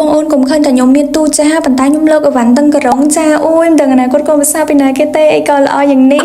បងអូនកុំឃើញតែខ្ញុំមានទូចាប៉ុន្តែខ្ញុំលើកអីវ៉ាន់តឹងក្រងចាអូយមិនដឹងអនាគតកូនភាសាពីណាគេទេអីក៏ល្អយ៉ាងនេះ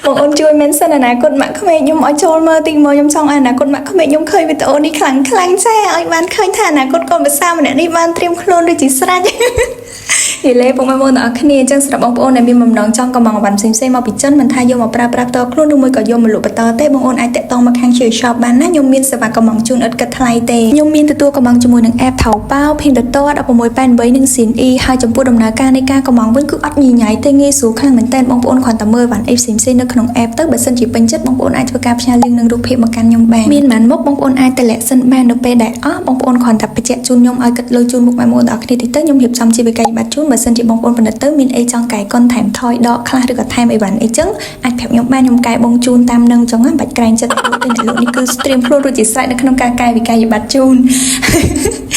បងអូនជួយ mention អនាគតម៉ាក់ក្មេកខ្ញុំឲ្យចូលមើលតិចមកខ្ញុំចង់ឲ្យអនាគតម៉ាក់ក្មេកខ្ញុំឃើញវីដេអូនេះខ្លាំងចាឲ្យបានឃើញថាអនាគតកូនភាសាម្នាក់នេះបានត្រៀមខ្លួនដូចជាស្រេចនិយាយលេបងប្អូនទាំងអស់គ្នាអញ្ចឹងសម្រាប់បងប្អូនដែលមានបំណងចង់កំងអវ៉ាន់ផ្សេងៗមកពីចិនមិនថាយកមកប្រើប្រាស់ផ្ទាល់ខ្លួនឬមួយក៏យកមកលក់បន្តទេបងប្អូនអាចតាក់ទងមកខាង Cherry Shop បានណាខ្ញុំមានសេវាកំងជូនឥតគិតថ្លៃទេខ្ញុំមានទទួលកំងជាមួយនឹង app ថៅប៉ោ Pinterest 1688និង CNE ហើយចំពោះដំណើរការនៃការកំងវិញគឺអត់ញញ៉ៃទេងាយស្រួលខ្លាំងមែនទែនបងប្អូនគ្រាន់តែមើលវ៉ាន់អីផ្សេងៗនៅក្នុង app ទៅបើសិនជាពេញចិត្តបងប្អូនអាចធ្វើការផ្ញើ link និងរូបភាពមកកាន់ខ្ញុំបានមានប៉ុន្មានមុខបងប្អូនអាចតម្លាក់សិនបាននៅពេលដែលអស់បងប្អូនគ្រាន់តែបញ្ជាក់ជូនខ្ញុំឲ្យគិតលុយជូនមុខបងប្អូនទាំងអស់គ្នាតិចទៅខ្ញុំរៀបចំជាវិក័យប័ត្រជូនបើសិនជាបងប្អូនបណ្ឌិតទៅមានអីចង់កែកុនថែមថយដកខ្លះឬក៏ថែមអីវ៉ាន់អីចឹងអាចប្រាប់ខ្ញុំបានខ្ញុំកែបងជូនតាមនឹងចឹងបាច់ក្រែងចិត្តទេអ្នកលោកនេះគឺត្រៀមខ្លួនរួចជាស្រេចនៅក្នុងការកែវិក័យប័ត្រជូន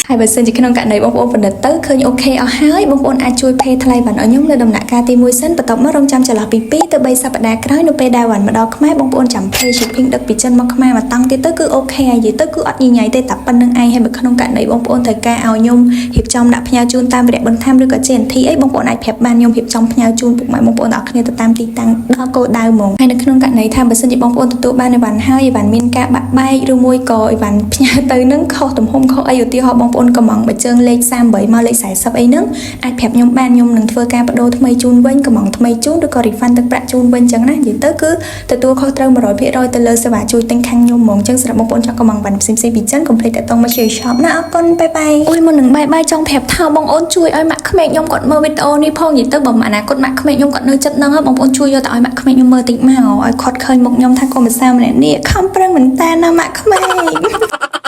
ហើយបើសិនជាក្នុងករណីបងប្អូនបណ្ឌិតទៅឃើញអូខេអស់ហើយបងប្អូនអាចជួយ pay ថ្លៃវ៉ាន់ឲ្យខ្ញុំនៅដំណាក់កាលទី1សិនបន្ទាប់មករងចាំចន្លោះពី2ទៅ3សប្តាហ៍ក្រោយនៅពេលដែលវ៉ាន់មកដល់ខ្មែរបងប្អូនចាំ pay shipping ដឹកពីចិនមកខ្មែរមកតង់ទៀតទៅគឺអូខេហើយនិយាយទៅគឺអត់ញញ៉ៃទេតែប៉ុណ្្នឹងឯងហើយបើក្នុងករណីបងប្អូនត្រូវការឲ្យខ្ញុំរៀបចំដាក់ផ្ញើជូនតាមរយៈបន្ថែមឬក៏ JNT អីបងប្អូនអាចប្រាប់បានខ្ញុំរៀបចំផ្ញើជូនពុកម៉ែបងប្អូនទាំងអស់គ្នាទៅតាមទីតាំងដល់គោលដៅហ្មងហើយនៅក្នុងករណីថាបើសិនជាបងប្អូនទទួលបានអីវ៉ាន់ហើយអីវ៉ាន់មានការបាក់បែកឬមួយក៏អីវ៉ាន់ផ្ញើទៅនឹងខុសទំហំខុសអីឧទាហរណ៍បងប្អូនកំងបើជើងលេខ38មកលេខ40អីហ្នឹងអាចប្រាប់ខ្ញុំបានខ្ញុំនឹងធ្វើការបដូរថ្មីជូនវិញកំងថ្មីជូនឬក៏ refund ទឹកប្រាក់ជូនវិញចឹងណានិយាយទៅគឺទទួលខុសត្រូវ 100% ទៅលើសេវាជួយទិញខាងខ្ញុំហ្មងចឹងសម្រាប់បងប្អូនចង់កំងវ៉ាន់ផ្សេងៗពីចិនកុំភ្លេចតាក់ទងមក Cherry Shop ណាអរគុណបាយបាយអូយមុននឹងបាយចង់ប្រាប់ថាបងអូនជួយឲ្យម៉ាក់ក្មេកខ្ញុំគាត់មើលវីដេអូនេះផងនិយាយទៅបើអនាគតម៉ាក់ក្មេកខ្ញុំគាត់នៅចិត្តហ្នឹងបងប្អូនជួយយកទៅឲ្យម៉ាក់ក្មេកខ្ញុំមើលតិចមកឲ្យគាត់ឃើញមុខខ្ញុំថាកុំភាសាម្នាក់នេះខំប្រឹងមែនតើណាម៉ាក់ក្មេក